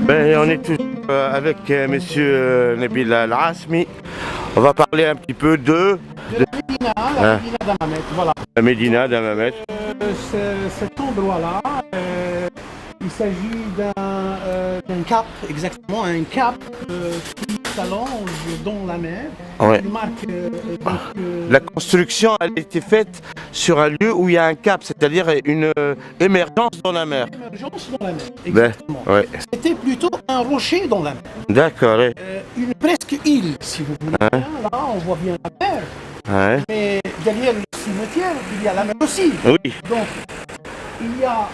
Ben, on est toujours avec monsieur Nabil Al-Asmi. On va parler un petit peu de La Médina d'Hammamet, voilà. la Médina d'Hammamet. Cet endroit-là, il s'agit d'un cap, exactement, un cap qui s'allonge dans la mer. Ouais. Il marque La construction a été faite sur un lieu où il y a un cap, c'est-à-dire une émergence dans la mer. émergence dans la mer, Ben, exactement. ouais. C'était plutôt un rocher dans la mer. D'accord. Ouais. Une presque île, si vous voulez. Ouais. Là, on voit bien la mer. Ouais. Mais derrière le cimetière, il y a la mer aussi. Oui. Donc, il y a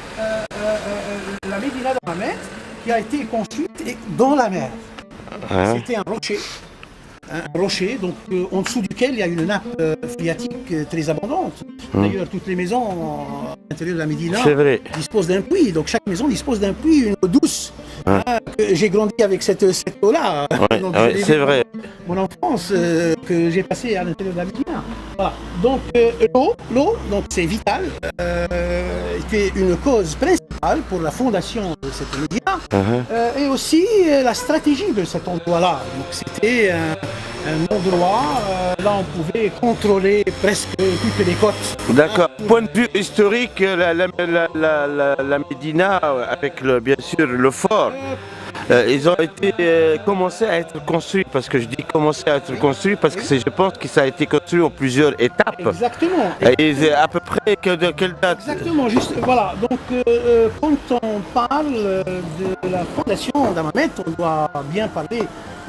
la Médina d'Hammamet qui a été construite dans la mer. Ouais. C'était un rocher donc, en dessous duquel il y a une nappe phréatique très abondante. D'ailleurs, toutes les maisons à l'intérieur de la Médina C'est vrai. disposent d'un puits. Donc, chaque maison dispose d'un puits, une eau douce. Hein, j'ai grandi avec cette eau-là. Ouais, Donc, ouais, je l'ai c'est vu vrai. mon enfance que j'ai passée à l'intérieur de la Médina. Voilà. Donc l'eau, donc c'est vital, était une cause principale pour la fondation de cette Médina et aussi la stratégie de cet endroit-là. Donc c'était un endroit, là on pouvait contrôler presque toutes les côtes. D'accord. Point de vue historique, la Médina, avec bien sûr le fort, ils ont été commencé à être construits, parce que je dis commencé à être construits parce que je pense que ça a été construit en plusieurs étapes. Exactement. Et à peu près de quelle date? Exactement, juste, voilà. Donc, quand on parle de la fondation d'Hammamet, on doit bien parler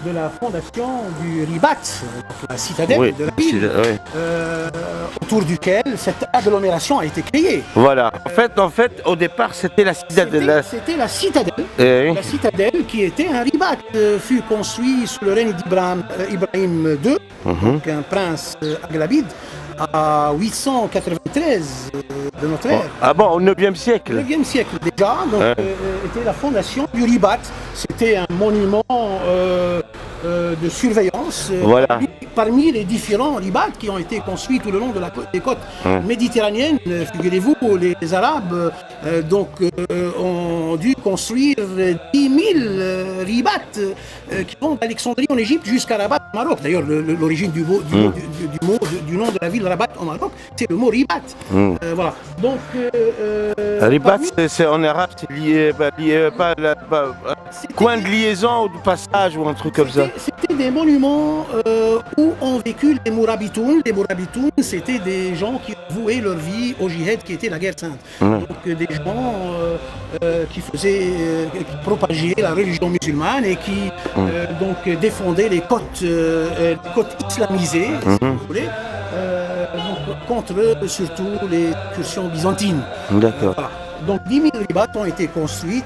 de la fondation du Ribat, donc la citadelle Oui, de la ville, oui. autour duquel cette agglomération a été créée. Voilà. En fait, au départ, c'était la citadelle. C'était la citadelle. Eh oui. La citadelle qui était un ribat fut construit sous le règne d'Ibrahim II, donc un prince aghlabide, à 893 de notre ère. Ah bon, au 9e siècle. Au 9e siècle déjà, donc était la fondation du ribat. C'était un monument de surveillance Voilà. parmi les différents ribats qui ont été construits tout le long de des côtes méditerranéennes. Figurez-vous, les Arabes ont dû construire 10 000 ribats qui vont d'Alexandrie en Égypte jusqu'à Rabat au Maroc. D'ailleurs, l'origine du nom de la ville Rabat au Maroc, c'est le mot ribat. Voilà. Donc, Ribat, c'est en arabe, c'est lié, coin de liaison ou de passage ou un truc comme ça. C'était des monuments où ont vécu les Mourabitoun. Les Mourabitoun, c'était des gens qui vouaient leur vie au djihad, qui était la guerre sainte. Donc des gens qui propageaient la religion musulmane et qui donc défendaient les côtes islamisées, si vous voulez, donc, contre surtout les incursions byzantines. D'accord. Voilà. Donc 10 000 ribats ont été construits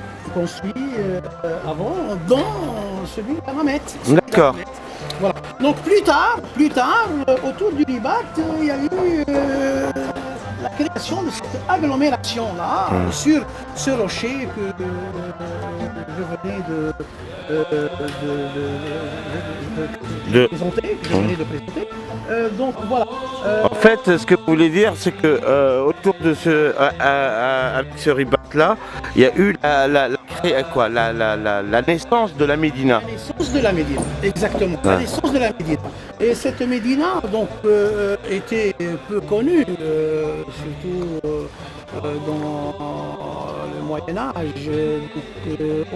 avant dans celui d'Hammamet. D'accord. Voilà. Donc plus tard, autour du ribat, il y a eu la création de cette agglomération-là sur ce rocher que je venais de présenter. Donc voilà. En fait, ce que vous voulez dire, c'est que autour de avec ce ribat-là, il y a eu la naissance de la Médina. La naissance de la Médina, exactement. La naissance de la Médina. Et cette Médina, donc, était peu connue, surtout dans le Moyen-Âge.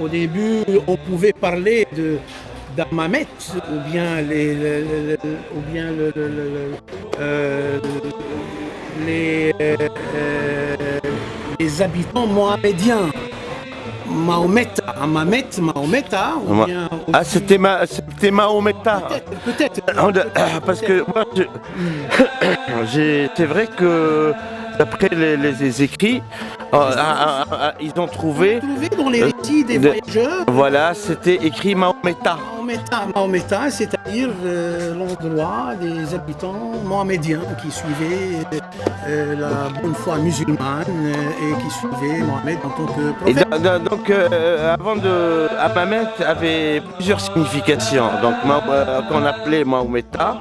Au début, on pouvait parler d'Hammamet ou bien les habitants mohamédiens. Mahometa, Hammamet, Mahometa, ou bien aussi... c'était Mahometa. Peut-être. Parce que moi, c'est vrai que d'après les écrits, ils ont trouvé dans les récits des voyageurs. Voilà, c'était écrit Mahometa. Mahometa, c'est-à-dire l'endroit des habitants mohamédiens qui suivaient la bonne foi musulmane et qui suivaient Mohamed en tant que prophète. Et donc, Hammamet avait plusieurs significations. Donc, qu'on appelait Mahometa,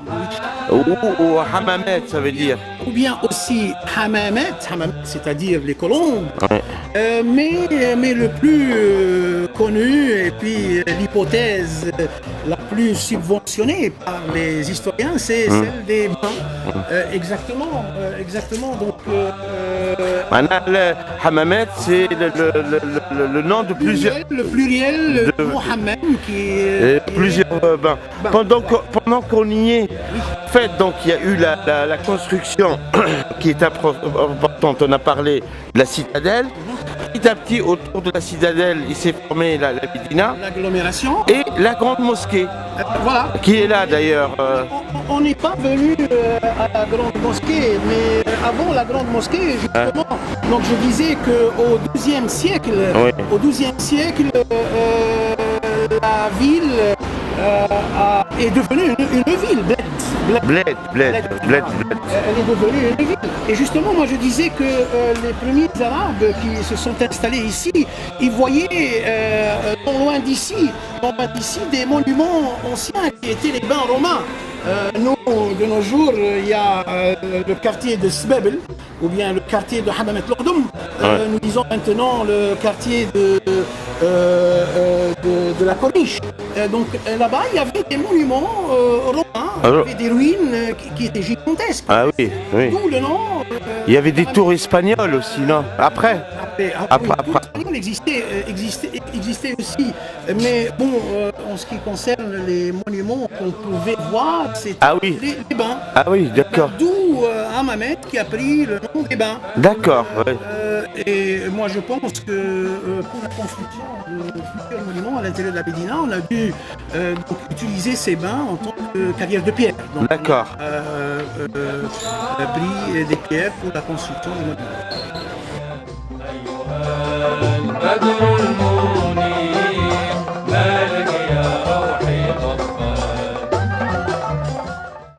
ou Hammamet, ça veut dire. Ou bien aussi Hammamet, c'est-à-dire les colombes. Mais le plus connue et puis l'hypothèse la plus subventionnée par les historiens, c'est celle des bains. Exactement, exactement. Donc, Maintenant, le Hammamet, c'est le nom de plusieurs. le pluriel de Mohammed qui est Plusieurs bains. Pendant qu'on y est, en fait, donc il y a eu la construction qui est importante. On a parlé de la citadelle. Petit à petit, autour de la citadelle, il s'est formé la Médina. L'agglomération. Et la grande mosquée, Voilà. qui est là d'ailleurs. On n'est pas venu à la grande mosquée, mais avant la grande mosquée, justement, donc je disais qu'au XIIe siècle, au XIIe siècle, la ville est devenue une ville, Bled. Bled. Elle est devenue une ville. Et justement, moi je disais que les premiers Arabes qui se sont installés ici, ils voyaient non loin d'ici des monuments anciens qui étaient les bains romains. Nous, de nos jours, il y a le quartier de Sbebel, ou bien le quartier de Hammamet Lordoum. Nous disons maintenant le quartier de la Corniche. Donc là-bas, il y avait des monuments romains, il y avait des ruines qui étaient gigantesques. Ah oui, oui. D'où le nom. Il y avait des tours espagnoles aussi, non? Après. Après. Espagnol existait aussi. Mais bon, en ce qui concerne les monuments qu'on pouvait voir, c'était les bains. Ah oui, d'accord. D'où Hammamet qui a pris le nom des bains. D'accord. Ouais. Et moi je pense que pour la construction de futurs monuments à l'intérieur de la Médina, on a dû donc, utiliser ces bains en tant que carrière de pierre. D'accord. Pris des pierres pour la construction du monument.